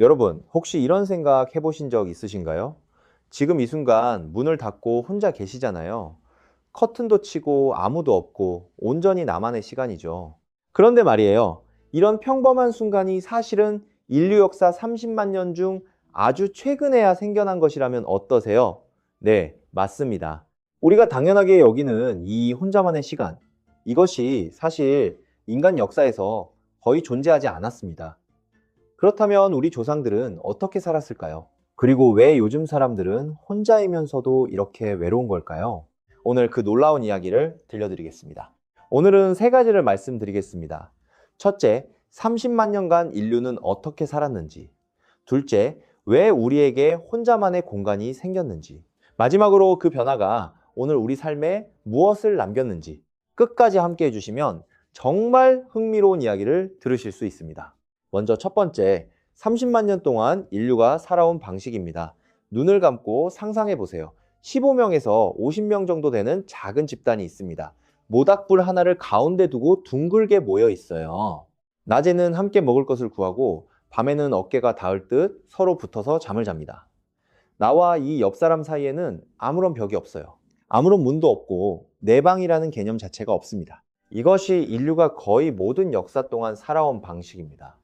여러분, 혹시 이런 생각 해보신 적 있으신가요? 지금 이 순간 문을 닫고 혼자 계시잖아요. 커튼도 치고 아무도 없고 온전히 나만의 시간이죠. 그런데 말이에요. 이런 평범한 순간이 사실은 인류 역사 30만 년 중 아주 최근에야 생겨난 것이라면 어떠세요? 네, 맞습니다. 우리가 당연하게 여기는 이 혼자만의 시간, 이것이 사실 인간 역사에서 거의 존재하지 않았습니다. 그렇다면 우리 조상들은 어떻게 살았을까요? 그리고 왜 요즘 사람들은 혼자이면서도 이렇게 외로운 걸까요? 오늘 그 놀라운 이야기를 들려드리겠습니다. 오늘은 세 가지를 말씀드리겠습니다. 첫째, 30만 년간 인류는 어떻게 살았는지. 둘째, 왜 우리에게 혼자만의 공간이 생겼는지. 마지막으로 그 변화가 오늘 우리 삶에 무엇을 남겼는지 끝까지 함께 해주시면 정말 흥미로운 이야기를 들으실 수 있습니다. 먼저 첫 번째, 30만 년 동안 인류가 살아온 방식입니다. 눈을 감고 상상해 보세요. 15명에서 50명 정도 되는 작은 집단이 있습니다. 모닥불 하나를 가운데 두고 둥글게 모여 있어요. 낮에는 함께 먹을 것을 구하고 밤에는 어깨가 닿을 듯 서로 붙어서 잠을 잡니다. 나와 이 옆 사람 사이에는 아무런 벽이 없어요. 아무런 문도 없고 내 방이라는 개념 자체가 없습니다. 이것이 인류가 거의 모든 역사 동안 살아온 방식입니다.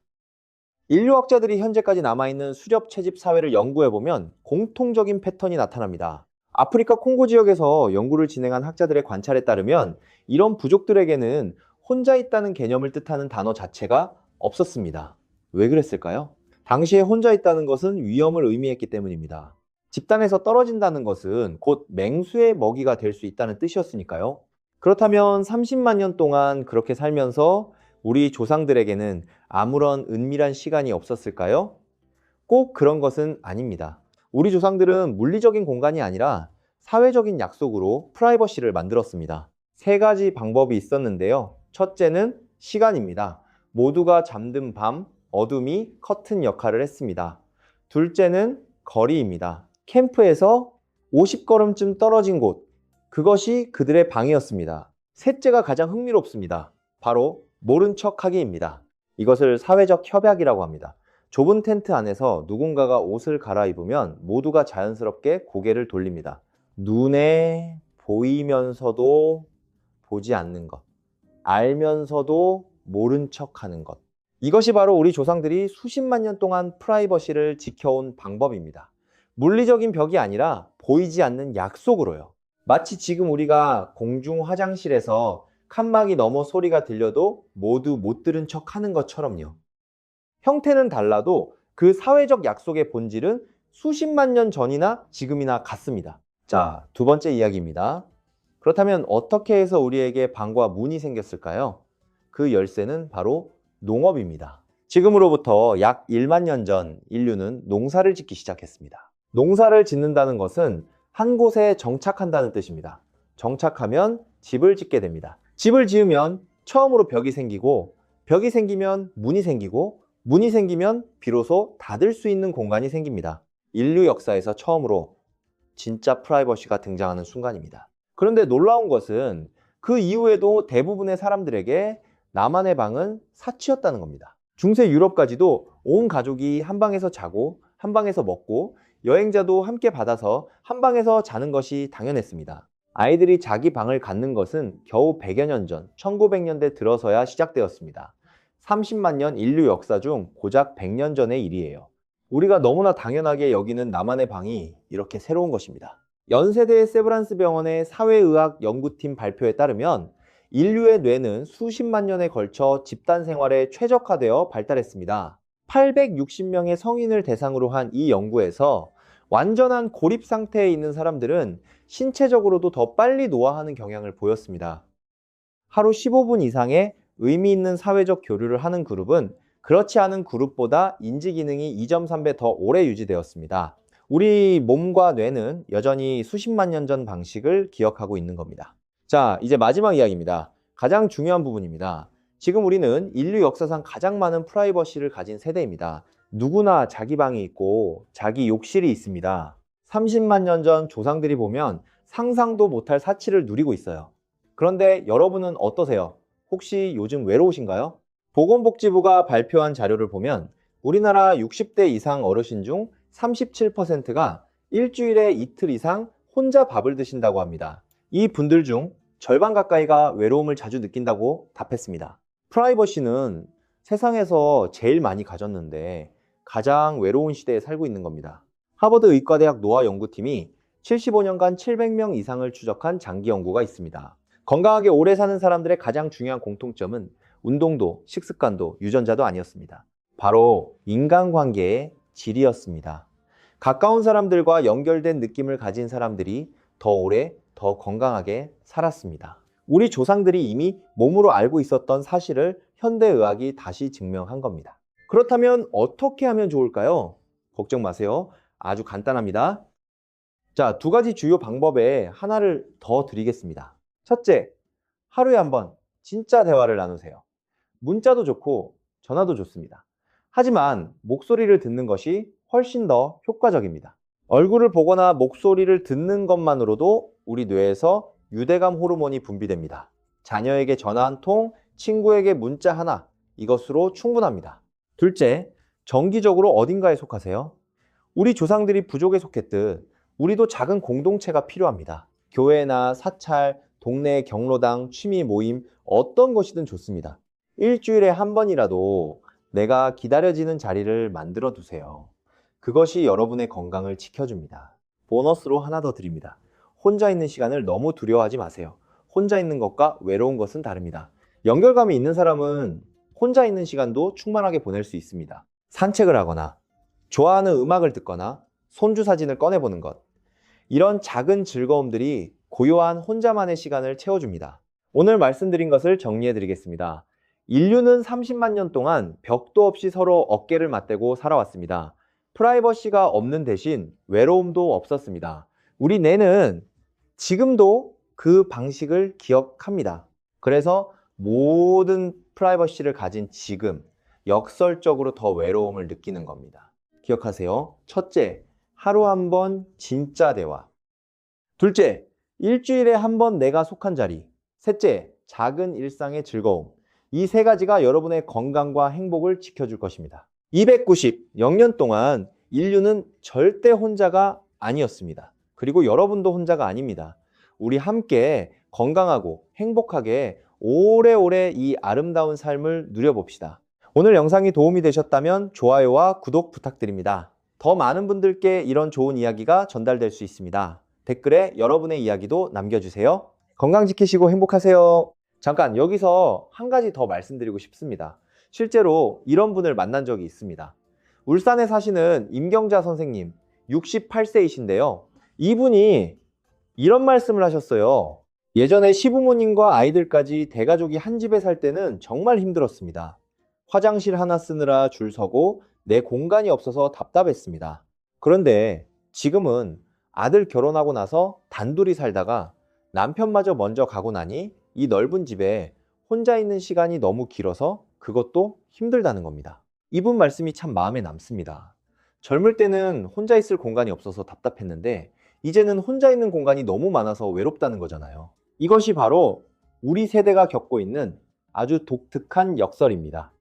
인류학자들이 현재까지 남아있는 수렵 채집 사회를 연구해보면 공통적인 패턴이 나타납니다. 아프리카 콩고 지역에서 연구를 진행한 학자들의 관찰에 따르면 이런 부족들에게는 혼자 있다는 개념을 뜻하는 단어 자체가 없었습니다. 왜 그랬을까요? 당시에 혼자 있다는 것은 위험을 의미했기 때문입니다. 집단에서 떨어진다는 것은 곧 맹수의 먹이가 될 수 있다는 뜻이었으니까요. 그렇다면 30만 년 동안 그렇게 살면서 우리 조상들에게는 아무런 은밀한 시간이 없었을까요? 꼭 그런 것은 아닙니다. 우리 조상들은 물리적인 공간이 아니라 사회적인 약속으로 프라이버시를 만들었습니다. 세 가지 방법이 있었는데요. 첫째는 시간입니다. 모두가 잠든 밤, 어둠이 커튼 역할을 했습니다. 둘째는 거리입니다. 캠프에서 50걸음쯤 떨어진 곳, 그것이 그들의 방이었습니다. 셋째가 가장 흥미롭습니다. 바로 모른 척하기입니다. 이것을 사회적 협약이라고 합니다. 좁은 텐트 안에서 누군가가 옷을 갈아입으면 모두가 자연스럽게 고개를 돌립니다. 눈에 보이면서도 보지 않는 것, 알면서도 모른 척하는 것. 이것이 바로 우리 조상들이 수십만 년 동안 프라이버시를 지켜온 방법입니다. 물리적인 벽이 아니라 보이지 않는 약속으로요. 마치 지금 우리가 공중 화장실에서 칸막이 너머 소리가 들려도 모두 못 들은 척 하는 것처럼요. 형태는 달라도 그 사회적 약속의 본질은 수십만 년 전이나 지금이나 같습니다. 자, 두 번째 이야기입니다. 그렇다면 어떻게 해서 우리에게 방과 문이 생겼을까요? 그 열쇠는 바로 농업입니다. 지금으로부터 약 1만 년 전 인류는 농사를 짓기 시작했습니다. 농사를 짓는다는 것은 한 곳에 정착한다는 뜻입니다. 정착하면 집을 짓게 됩니다. 집을 지으면 처음으로 벽이 생기고, 벽이 생기면 문이 생기고, 문이 생기면 비로소 닫을 수 있는 공간이 생깁니다. 인류 역사에서 처음으로 진짜 프라이버시가 등장하는 순간입니다. 그런데 놀라운 것은 그 이후에도 대부분의 사람들에게 나만의 방은 사치였다는 겁니다. 중세 유럽까지도 온 가족이 한 방에서 자고 한 방에서 먹고 여행자도 함께 받아서 한 방에서 자는 것이 당연했습니다. 아이들이 자기 방을 갖는 것은 겨우 100여 년 전 1900년대 들어서야 시작되었습니다. 30만 년 인류 역사 중 고작 100년 전의 일이에요. 우리가 너무나 당연하게 여기는 나만의 방이 이렇게 새로운 것입니다. 연세대 세브란스 병원의 사회의학 연구팀 발표에 따르면 인류의 뇌는 수십만 년에 걸쳐 집단 생활에 최적화되어 발달했습니다. 860명의 성인을 대상으로 한 이 연구에서 완전한 고립 상태에 있는 사람들은 신체적으로도 더 빨리 노화하는 경향을 보였습니다. 하루 15분 이상의 의미 있는 사회적 교류를 하는 그룹은 그렇지 않은 그룹보다 인지 기능이 2.3배 더 오래 유지되었습니다. 우리 몸과 뇌는 여전히 수십만 년 전 방식을 기억하고 있는 겁니다. 자, 이제 마지막 이야기입니다. 가장 중요한 부분입니다. 지금 우리는 인류 역사상 가장 많은 프라이버시를 가진 세대입니다. 누구나 자기 방이 있고 자기 욕실이 있습니다. 30만 년 전 조상들이 보면 상상도 못할 사치를 누리고 있어요. 그런데 여러분은 어떠세요? 혹시 요즘 외로우신가요? 보건복지부가 발표한 자료를 보면 우리나라 60대 이상 어르신 중 37%가 일주일에 이틀 이상 혼자 밥을 드신다고 합니다. 이 분들 중 절반 가까이가 외로움을 자주 느낀다고 답했습니다. 프라이버시는 세상에서 제일 많이 가졌는데 가장 외로운 시대에 살고 있는 겁니다. 하버드 의과대학 노화 연구팀이 75년간 700명 이상을 추적한 장기 연구가 있습니다. 건강하게 오래 사는 사람들의 가장 중요한 공통점은 운동도, 식습관도, 유전자도 아니었습니다. 바로 인간관계의 질이었습니다. 가까운 사람들과 연결된 느낌을 가진 사람들이 더 오래, 더 건강하게 살았습니다. 우리 조상들이 이미 몸으로 알고 있었던 사실을 현대의학이 다시 증명한 겁니다. 그렇다면 어떻게 하면 좋을까요? 걱정 마세요. 아주 간단합니다. 자, 두 가지 주요 방법에 하나를 더 드리겠습니다. 첫째, 하루에 한 번 진짜 대화를 나누세요. 문자도 좋고 전화도 좋습니다. 하지만 목소리를 듣는 것이 훨씬 더 효과적입니다. 얼굴을 보거나 목소리를 듣는 것만으로도 우리 뇌에서 유대감 호르몬이 분비됩니다. 자녀에게 전화 한 통, 친구에게 문자 하나, 이것으로 충분합니다. 둘째, 정기적으로 어딘가에 속하세요. 우리 조상들이 부족에 속했듯 우리도 작은 공동체가 필요합니다. 교회나 사찰, 동네 경로당, 취미 모임, 어떤 것이든 좋습니다. 일주일에 한 번이라도 내가 기다려지는 자리를 만들어 두세요. 그것이 여러분의 건강을 지켜줍니다. 보너스로 하나 더 드립니다. 혼자 있는 시간을 너무 두려워하지 마세요. 혼자 있는 것과 외로운 것은 다릅니다. 연결감이 있는 사람은 혼자 있는 시간도 충만하게 보낼 수 있습니다. 산책을 하거나, 좋아하는 음악을 듣거나, 손주 사진을 꺼내보는 것. 이런 작은 즐거움들이 고요한 혼자만의 시간을 채워줍니다. 오늘 말씀드린 것을 정리해 드리겠습니다. 인류는 30만 년 동안 벽도 없이 서로 어깨를 맞대고 살아왔습니다. 프라이버시가 없는 대신 외로움도 없었습니다. 우리 뇌는 지금도 그 방식을 기억합니다. 그래서 모든 프라이버시를 가진 지금, 역설적으로 더 외로움을 느끼는 겁니다. 기억하세요. 첫째, 하루 한 번 진짜 대화. 둘째, 일주일에 한 번 내가 속한 자리. 셋째, 작은 일상의 즐거움. 이 세 가지가 여러분의 건강과 행복을 지켜줄 것입니다. 290년 동안 인류는 절대 혼자가 아니었습니다. 그리고 여러분도 혼자가 아닙니다. 우리 함께 건강하고 행복하게 오래오래 이 아름다운 삶을 누려봅시다. 오늘 영상이 도움이 되셨다면 좋아요와 구독 부탁드립니다. 더 많은 분들께 이런 좋은 이야기가 전달될 수 있습니다. 댓글에 여러분의 이야기도 남겨주세요. 건강 지키시고 행복하세요. 잠깐 여기서 한 가지 더 말씀드리고 싶습니다. 실제로 이런 분을 만난 적이 있습니다. 울산에 사시는 임경자 선생님, 68세이신데요. 이분이 이런 말씀을 하셨어요. 예전에 시부모님과 아이들까지 대가족이 한 집에 살 때는 정말 힘들었습니다. 화장실 하나 쓰느라 줄 서고 내 공간이 없어서 답답했습니다. 그런데 지금은 아들 결혼하고 나서 단둘이 살다가 남편마저 먼저 가고 나니 이 넓은 집에 혼자 있는 시간이 너무 길어서 그것도 힘들다는 겁니다. 이분 말씀이 참 마음에 남습니다. 젊을 때는 혼자 있을 공간이 없어서 답답했는데 이제는 혼자 있는 공간이 너무 많아서 외롭다는 거잖아요. 이것이 바로 우리 세대가 겪고 있는 아주 독특한 역설입니다.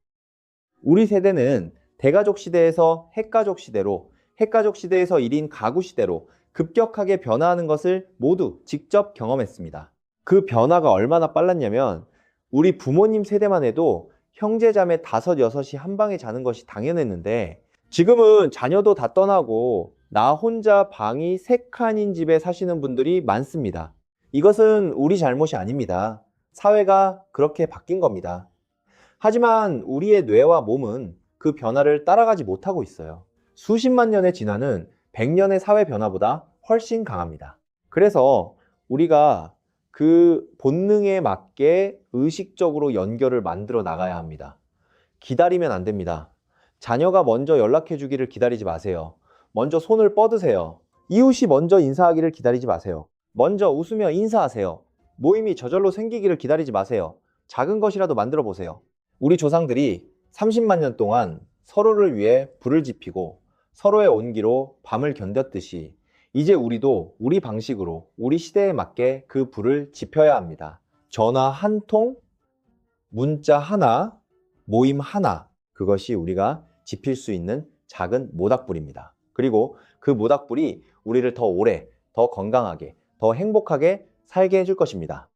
우리 세대는 대가족 시대에서 핵가족 시대로, 핵가족 시대에서 1인 가구 시대로 급격하게 변화하는 것을 모두 직접 경험했습니다. 그 변화가 얼마나 빨랐냐면 우리 부모님 세대만 해도 형제자매 5, 6이 한 방에 자는 것이 당연했는데 지금은 자녀도 다 떠나고 나 혼자 방이 3칸인 집에 사시는 분들이 많습니다. 이것은 우리 잘못이 아닙니다. 사회가 그렇게 바뀐 겁니다. 하지만 우리의 뇌와 몸은 그 변화를 따라가지 못하고 있어요. 수십만 년의 진화는 100년의 사회 변화보다 훨씬 강합니다. 그래서 우리가 그 본능에 맞게 의식적으로 연결을 만들어 나가야 합니다. 기다리면 안 됩니다. 자녀가 먼저 연락해 주기를 기다리지 마세요. 먼저 손을 뻗으세요. 이웃이 먼저 인사하기를 기다리지 마세요. 먼저 웃으며 인사하세요. 모임이 저절로 생기기를 기다리지 마세요. 작은 것이라도 만들어 보세요. 우리 조상들이 30만 년 동안 서로를 위해 불을 지피고 서로의 온기로 밤을 견뎠듯이 이제 우리도 우리 방식으로 우리 시대에 맞게 그 불을 지펴야 합니다. 전화 한 통, 문자 하나, 모임 하나, 그것이 우리가 지필 수 있는 작은 모닥불입니다. 그리고 그 모닥불이 우리를 더 오래, 더 건강하게, 더 행복하게 살게 해줄 것입니다.